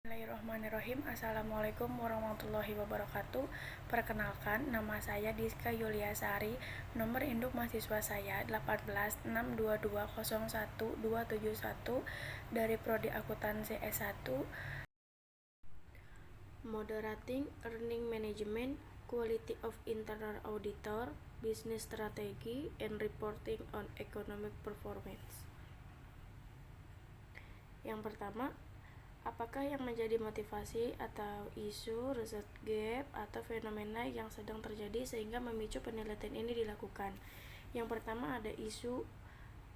Bismillahirrahmanirrahim. Assalamualaikum warahmatullahi wabarakatuh. Perkenalkan, nama saya Diska Yuliasari. Nomor induk mahasiswa saya 18622010271 dari Prodi Akuntansi S1. Moderating, Earning Management, Quality of Internal Auditor, Business Strategy, and Reporting on Economic Performance. Yang pertama, apakah yang menjadi motivasi atau isu, research gap, atau fenomena yang sedang terjadi sehingga memicu penelitian ini dilakukan? Yang pertama ada isu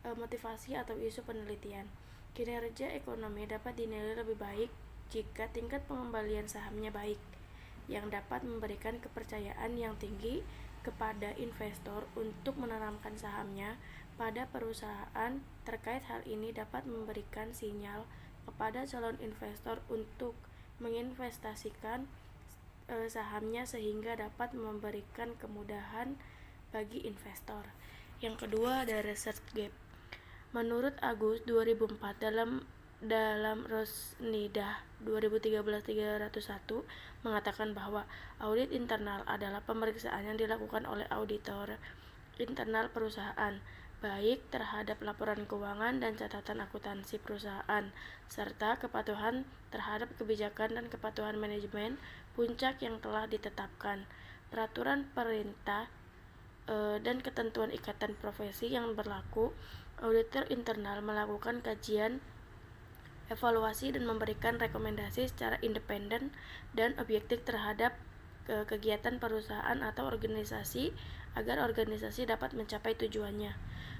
motivasi atau isu penelitian. Kinerja ekonomi dapat dinilai lebih baik jika tingkat pengembalian sahamnya baik, yang dapat memberikan kepercayaan yang tinggi kepada investor untuk menanamkan sahamnya pada perusahaan. Terkait hal ini dapat memberikan sinyal kepada calon investor untuk menginvestasikan sahamnya sehingga dapat memberikan kemudahan bagi investor. Yang kedua ada research gap. Menurut Agus 2004 dalam Rosnidah 2013-301 mengatakan bahwa audit internal adalah pemeriksaan yang dilakukan oleh auditor internal perusahaan, baik terhadap laporan keuangan dan catatan akuntansi perusahaan, serta kepatuhan terhadap kebijakan dan kepatuhan manajemen puncak yang telah ditetapkan, peraturan perintah dan ketentuan ikatan profesi yang berlaku. Auditor internal melakukan kajian, evaluasi, dan memberikan rekomendasi secara independen dan objektif terhadap kegiatan perusahaan atau organisasi agar organisasi dapat mencapai tujuannya.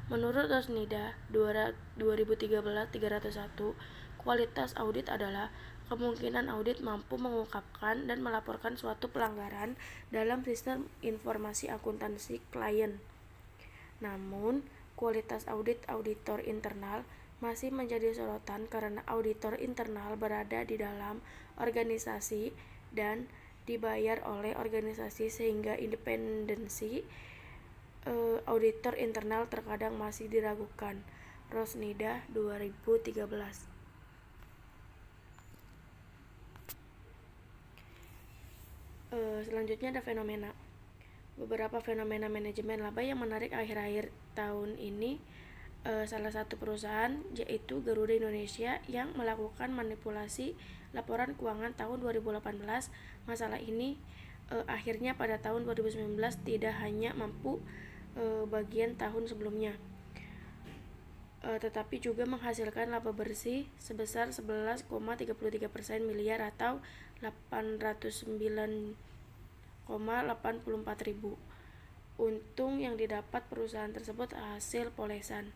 Menurut Rosnidah 2013-301, kualitas audit adalah kemungkinan audit mampu mengungkapkan dan melaporkan suatu pelanggaran dalam sistem informasi akuntansi klien. Namun, kualitas audit auditor internal masih menjadi sorotan karena auditor internal berada di dalam organisasi dan dibayar oleh organisasi sehingga independensi auditor internal terkadang masih diragukan. Rosnidah 2013. Selanjutnya ada fenomena. Beberapa fenomena manajemen laba yang menarik akhir-akhir tahun ini, salah satu perusahaan yaitu Garuda Indonesia yang melakukan manipulasi laporan keuangan tahun 2018. Masalah ini akhirnya pada tahun 2019 tidak hanya mampu bagian tahun sebelumnya, tetapi juga menghasilkan laba bersih sebesar 11,33% miliar atau 809,84 ribu. Untung yang didapat perusahaan tersebut hasil polesan.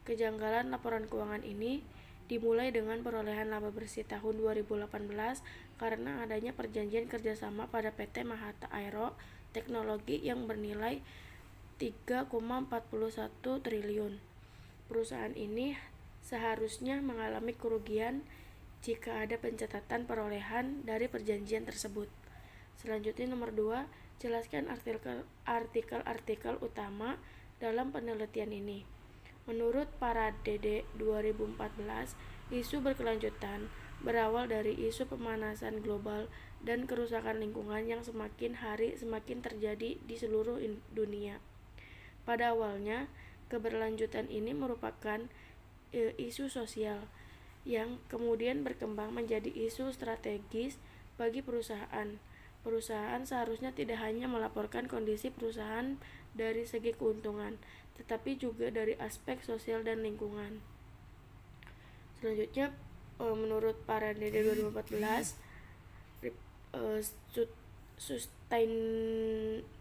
Kejanggalan laporan keuangan ini dimulai dengan perolehan laba bersih tahun 2018 karena adanya perjanjian kerjasama pada PT Mahata Aero Teknologi yang bernilai 3,41 triliun. Perusahaan ini seharusnya mengalami kerugian jika ada pencatatan perolehan dari perjanjian tersebut. Selanjutnya nomor 2, jelaskan artikel utama dalam penelitian ini. Menurut Paradede 2014, isu berkelanjutan berawal dari isu pemanasan global dan kerusakan lingkungan yang semakin hari semakin terjadi di seluruh dunia. Pada awalnya, keberlanjutan ini merupakan isu sosial yang kemudian berkembang menjadi isu strategis bagi perusahaan. Perusahaan seharusnya tidak hanya melaporkan kondisi perusahaan dari segi keuntungan, tetapi juga dari aspek sosial dan lingkungan. Selanjutnya, menurut Paradede 2014,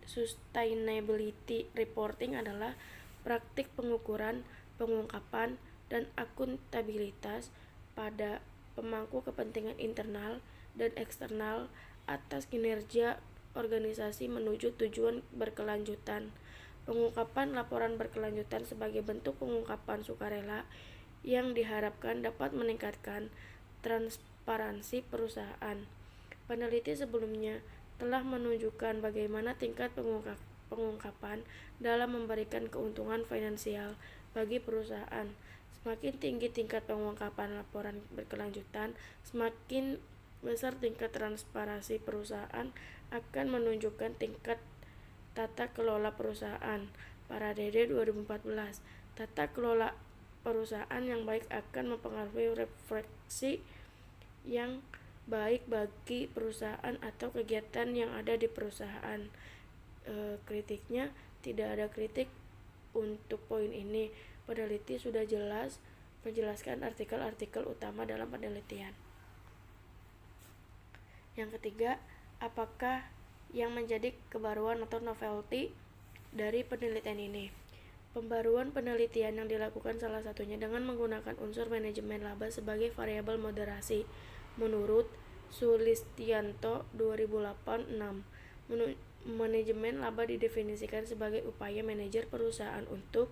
sustainability reporting adalah praktik pengukuran, pengungkapan, dan akuntabilitas pada pemangku kepentingan internal dan eksternal atas kinerja organisasi menuju tujuan berkelanjutan. Pengungkapan laporan berkelanjutan sebagai bentuk pengungkapan sukarela yang diharapkan dapat meningkatkan transparansi perusahaan. Peneliti sebelumnya telah menunjukkan bagaimana tingkat pengungkapan dalam memberikan keuntungan finansial bagi perusahaan. Semakin tinggi tingkat pengungkapan laporan berkelanjutan, semakin besar tingkat transparansi perusahaan akan menunjukkan tingkat tata kelola perusahaan. Paradede 2014. Tata kelola perusahaan yang baik akan mempengaruhi refleksi yang baik bagi perusahaan atau kegiatan yang ada di perusahaan. Kritiknya, tidak ada kritik untuk poin ini. Peneliti sudah jelas menjelaskan artikel-artikel utama dalam penelitian. Yang ketiga, apakah yang menjadi kebaruan atau novelty dari penelitian ini? Pembaruan penelitian yang dilakukan salah satunya dengan menggunakan unsur manajemen laba sebagai variabel moderasi. Menurut Sulistianto 2008-6, manajemen laba didefinisikan sebagai upaya manajer perusahaan untuk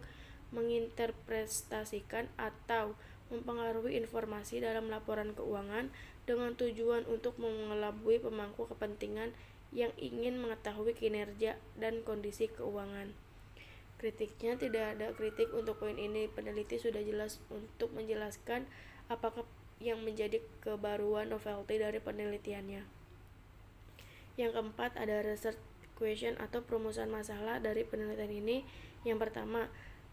menginterpretasikan atau mempengaruhi informasi dalam laporan keuangan dengan tujuan untuk mengelabui pemangku kepentingan yang ingin mengetahui kinerja dan kondisi keuangan. Kritiknya, tidak ada kritik untuk poin ini. Peneliti sudah jelas untuk menjelaskan apakah yang menjadi kebaruan novelty dari penelitiannya. Yang keempat, ada research question atau perumusan masalah dari penelitian ini. Yang pertama,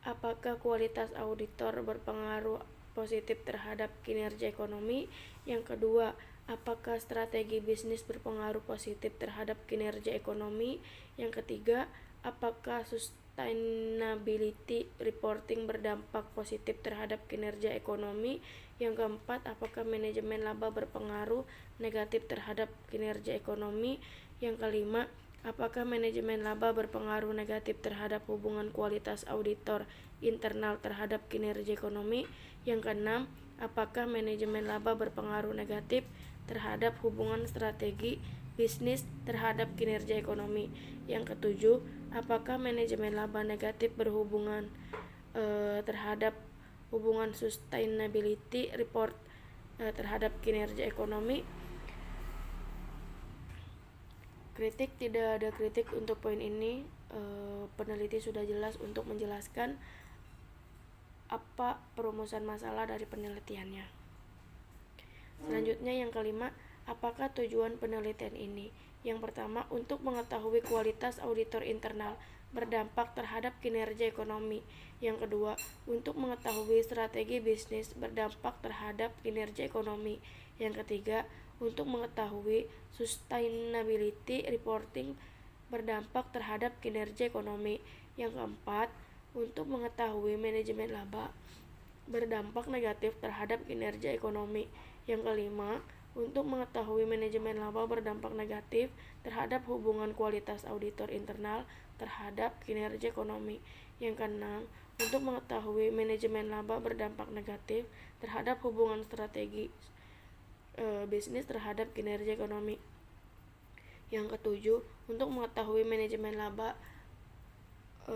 apakah kualitas auditor berpengaruh positif terhadap kinerja ekonomi? Yang kedua, apakah strategi bisnis berpengaruh positif terhadap kinerja ekonomi? Yang ketiga, apakah sustainability reporting berdampak positif terhadap kinerja ekonomi? Yang keempat, apakah manajemen laba berpengaruh negatif terhadap kinerja ekonomi? Yang kelima, apakah manajemen laba berpengaruh negatif terhadap hubungan kualitas auditor internal terhadap kinerja ekonomi? Yang keenam, apakah manajemen laba berpengaruh negatif terhadap hubungan strategi bisnis terhadap kinerja ekonomi? Yang ketujuh, apakah manajemen laba negatif berhubungan terhadap hubungan sustainability report terhadap kinerja ekonomi? Kritik, tidak ada kritik untuk poin ini. Peneliti sudah jelas untuk menjelaskan apa perumusan masalah dari penelitiannya. Selanjutnya yang kelima, apakah tujuan penelitian ini? Yang pertama, untuk mengetahui kualitas auditor internal berdampak terhadap kinerja ekonomi. Yang kedua, untuk mengetahui strategi bisnis berdampak terhadap kinerja ekonomi. Yang ketiga, untuk mengetahui sustainability reporting berdampak terhadap kinerja ekonomi. Yang keempat, untuk mengetahui manajemen laba berdampak negatif terhadap kinerja ekonomi. Yang kelima, untuk mengetahui manajemen laba berdampak negatif terhadap hubungan kualitas auditor internal terhadap kinerja ekonomi. Yang keenam, untuk mengetahui manajemen laba berdampak negatif terhadap hubungan strategi bisnis terhadap kinerja ekonomi. Yang ketujuh, untuk mengetahui manajemen laba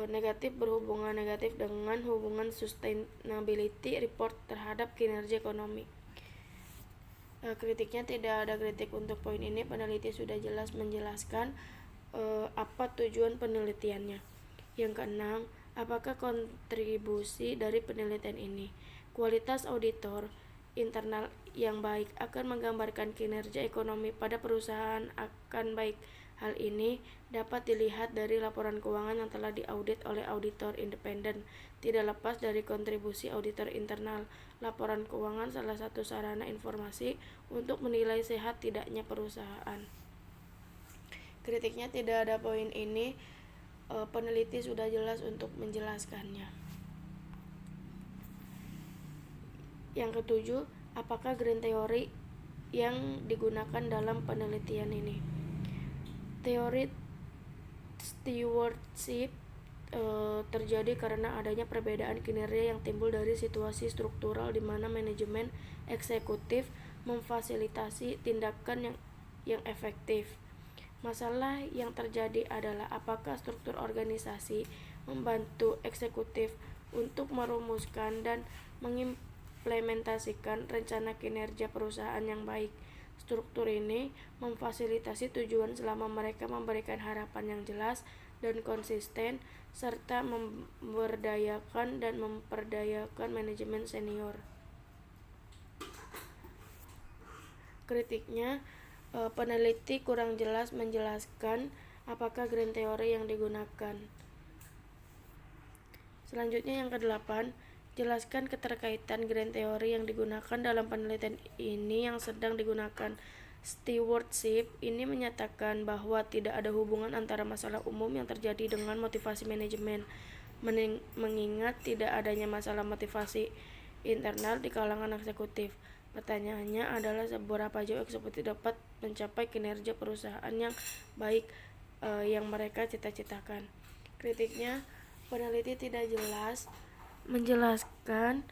negatif berhubungan negatif dengan hubungan sustainability report terhadap kinerja ekonomi. Kritiknya, tidak ada kritik untuk poin ini. Peneliti sudah jelas menjelaskan apa tujuan penelitiannya. Yang keenam, apakah kontribusi dari penelitian ini? Kualitas auditor internal yang baik akan menggambarkan kinerja ekonomi pada perusahaan akan baik. Hal ini dapat dilihat dari laporan keuangan yang telah diaudit oleh auditor independen. Tidak lepas dari kontribusi auditor internal, laporan keuangan salah satu sarana informasi untuk menilai sehat tidaknya perusahaan. Kritiknya, tidak ada poin ini. Peneliti sudah jelas untuk menjelaskannya. Yang ketujuh, apakah grand theory yang digunakan dalam penelitian ini? Teori stewardship terjadi karena adanya perbedaan kinerja yang timbul dari situasi struktural di mana manajemen eksekutif memfasilitasi tindakan yang efektif. Masalah yang terjadi adalah apakah struktur organisasi membantu eksekutif untuk merumuskan dan mengimplementasikan rencana kinerja perusahaan yang baik. Struktur ini memfasilitasi tujuan selama mereka memberikan harapan yang jelas dan konsisten, serta memberdayakan dan memperdayakan manajemen senior. Kritiknya, peneliti kurang jelas menjelaskan apakah grand teori yang digunakan. Selanjutnya yang ke-8, jelaskan keterkaitan grand teori yang digunakan dalam penelitian ini yang sedang digunakan. Stewardship ini menyatakan bahwa tidak ada hubungan antara masalah umum yang terjadi dengan motivasi manajemen, mengingat tidak adanya masalah motivasi internal di kalangan eksekutif. Pertanyaannya adalah seberapa jauh eksekutif dapat mencapai kinerja perusahaan yang baik yang mereka cita-citakan. Kritiknya, peneliti tidak jelas menjelaskan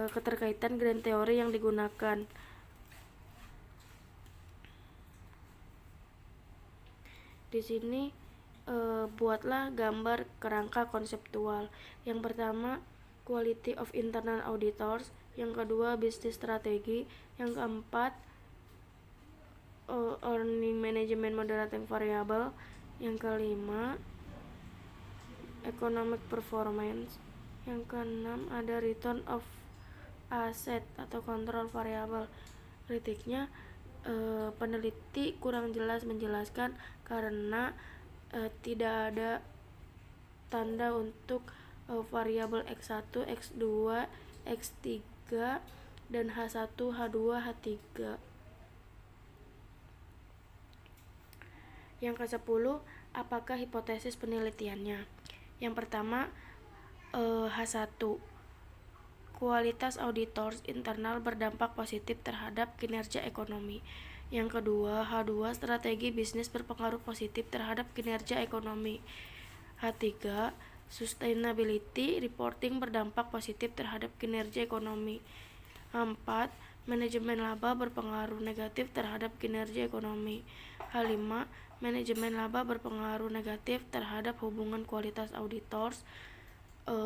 keterkaitan grand teori yang digunakan. Di sini buatlah gambar kerangka konseptual. Yang pertama, quality of internal auditors. Yang kedua, bisnis strategi. Yang keempat, earning management moderating variable. Yang kelima, economic performance. Yang keenam, ada return of asset atau control variable. Kritiknya, peneliti kurang jelas menjelaskan karena tidak ada tanda untuk variabel X1, X2, X3 dan H1, H2, H3. Yang ke-10, apakah hipotesis penelitiannya? Yang pertama, H1, kualitas auditors internal berdampak positif terhadap kinerja ekonomi. Yang kedua, H2, strategi bisnis berpengaruh positif terhadap kinerja ekonomi. H3, sustainability reporting berdampak positif terhadap kinerja ekonomi. 4, manajemen laba berpengaruh negatif terhadap kinerja ekonomi. H5, manajemen laba berpengaruh negatif terhadap hubungan kualitas auditors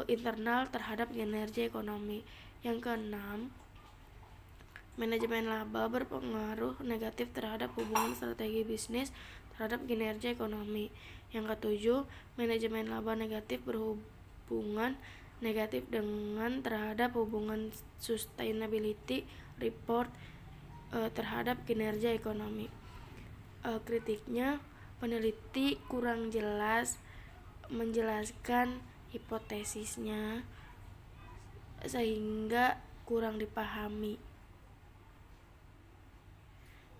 internal terhadap kinerja ekonomi. Yang keenam, manajemen laba berpengaruh negatif terhadap hubungan strategi bisnis terhadap kinerja ekonomi. Yang ketujuh, manajemen laba negatif berhubungan negatif dengan terhadap hubungan sustainability report terhadap kinerja ekonomi. Kritiknya, peneliti kurang jelas menjelaskan hipotesisnya sehingga kurang dipahami.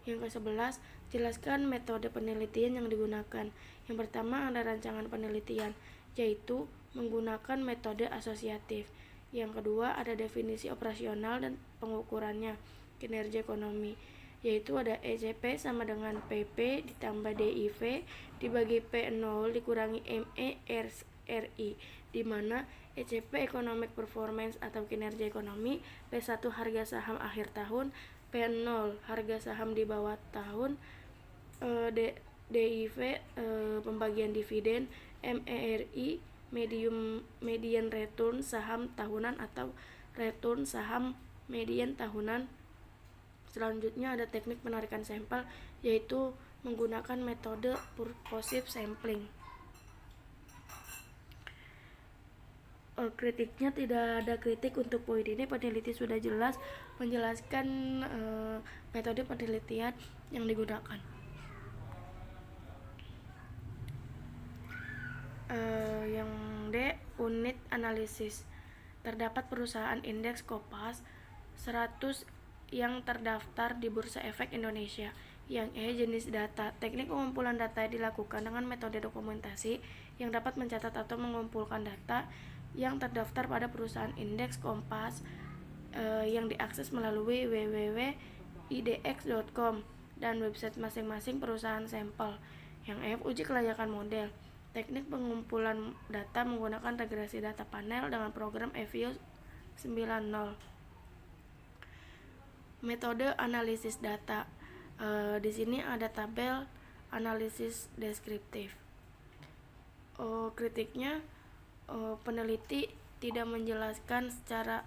Yang ke-11, jelaskan metode penelitian yang digunakan. Yang pertama ada rancangan penelitian, yaitu menggunakan metode asosiatif. Yang kedua ada definisi operasional dan pengukurannya, kinerja ekonomi, yaitu ada ECP sama dengan PP ditambah DIV dibagi P0 dikurangi MERI, di mana ECP economic performance atau kinerja ekonomi, P1 harga saham akhir tahun, P0 harga saham di bawah tahun, DIV pembagian dividen, MERI median return saham tahunan atau return saham median tahunan. Selanjutnya ada teknik penarikan sampel, yaitu menggunakan metode purposive sampling. Kritiknya, tidak ada kritik untuk poin ini. Peneliti sudah jelas menjelaskan metode penelitian yang digunakan. Yang D, unit analisis. Terdapat perusahaan indeks Kompas 100 yang terdaftar di Bursa Efek Indonesia. Yang E, jenis data. Teknik pengumpulan data dilakukan dengan metode dokumentasi yang dapat mencatat atau mengumpulkan data yang terdaftar pada perusahaan indeks Kompas yang diakses melalui www.idx.com dan website masing-masing perusahaan sampel. Yang F, uji kelayakan model. Teknik pengumpulan data menggunakan regresi data panel dengan program EView 90. Metode analisis data. Di sini ada tabel analisis deskriptif. Kritiknya, peneliti tidak menjelaskan secara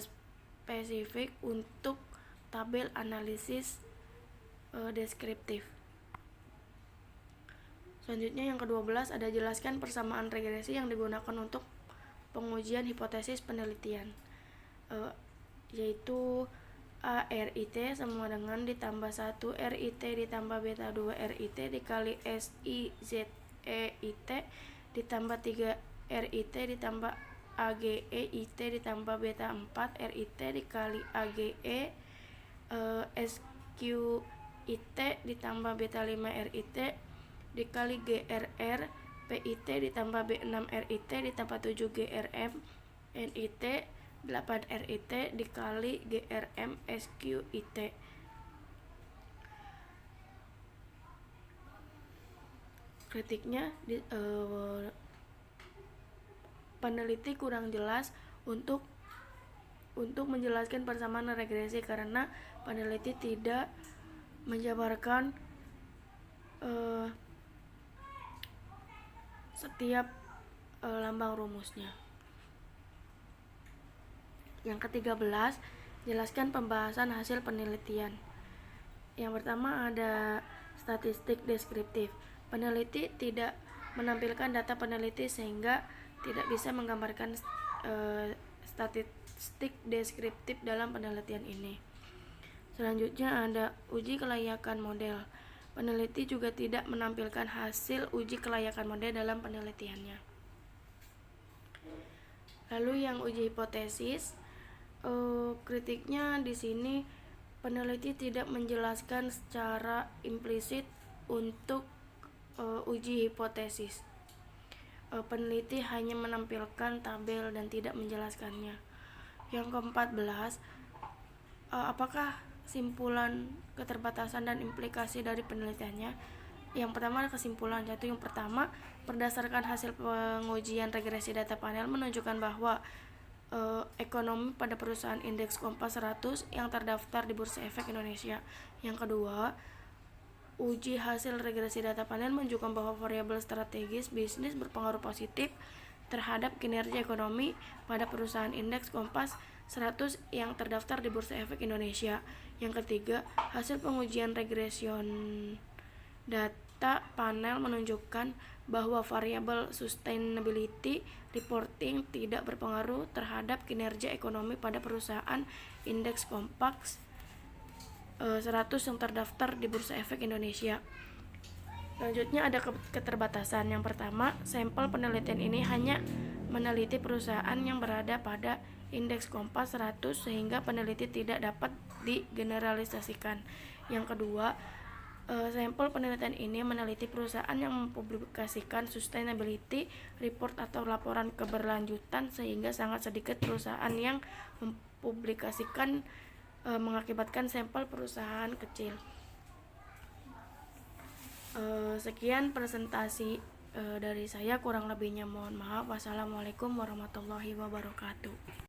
spesifik untuk tabel analisis deskriptif. Selanjutnya yang ke-12 ada jelaskan persamaan regresi yang digunakan untuk pengujian hipotesis penelitian, yaitu A RIT sama dengan ditambah 1 RIT ditambah beta 2 RIT dikali SI ZEIT ditambah 3 RIT ditambah AGE IT ditambah beta 4 RIT dikali AGE SQIT ditambah beta 5 RIT dikali GRR PIT ditambah B6 RIT ditambah 7 GRM NIT 8 RIT dikali GRM SQIT. Kritiknya peneliti kurang jelas untuk menjelaskan persamaan regresi karena peneliti tidak menjabarkan setiap lambang rumusnya. Yang ke-13, jelaskan pembahasan hasil penelitian. Yang pertama ada statistik deskriptif. Peneliti tidak menampilkan data peneliti sehingga tidak bisa menggambarkan statistik deskriptif dalam penelitian ini. Selanjutnya ada uji kelayakan model. Peneliti juga tidak menampilkan hasil uji kelayakan model dalam penelitiannya. Lalu yang uji hipotesis, kritiknya di sini peneliti tidak menjelaskan secara implisit untuk uji hipotesis. Peneliti hanya menampilkan tabel dan tidak menjelaskannya. Yang ke-14, apakah simpulan keterbatasan dan implikasi dari penelitiannya? Yang pertama ada kesimpulan, yaitu yang pertama, berdasarkan hasil pengujian regresi data panel menunjukkan bahwa ekonomi pada perusahaan indeks Kompas 100 yang terdaftar di Bursa Efek Indonesia. Yang kedua, uji hasil regresi data panel menunjukkan bahwa variabel strategis bisnis berpengaruh positif terhadap kinerja ekonomi pada perusahaan indeks Kompas 100 yang terdaftar di Bursa Efek Indonesia. Yang ketiga, hasil pengujian regression data panel menunjukkan bahwa variabel sustainability reporting tidak berpengaruh terhadap kinerja ekonomi pada perusahaan indeks Kompas 100 yang terdaftar di Bursa Efek Indonesia. Selanjutnya ada keterbatasan. Yang pertama, sampel penelitian ini hanya meneliti perusahaan yang berada pada indeks Kompas 100 sehingga peneliti tidak dapat digeneralisasikan. Yang kedua, sampel penelitian ini meneliti perusahaan yang mempublikasikan sustainability report atau laporan keberlanjutan sehingga sangat sedikit perusahaan yang mempublikasikan mengakibatkan sampel perusahaan kecil. Sekian presentasi dari saya, kurang lebihnya mohon maaf. Wassalamualaikum warahmatullahi wabarakatuh.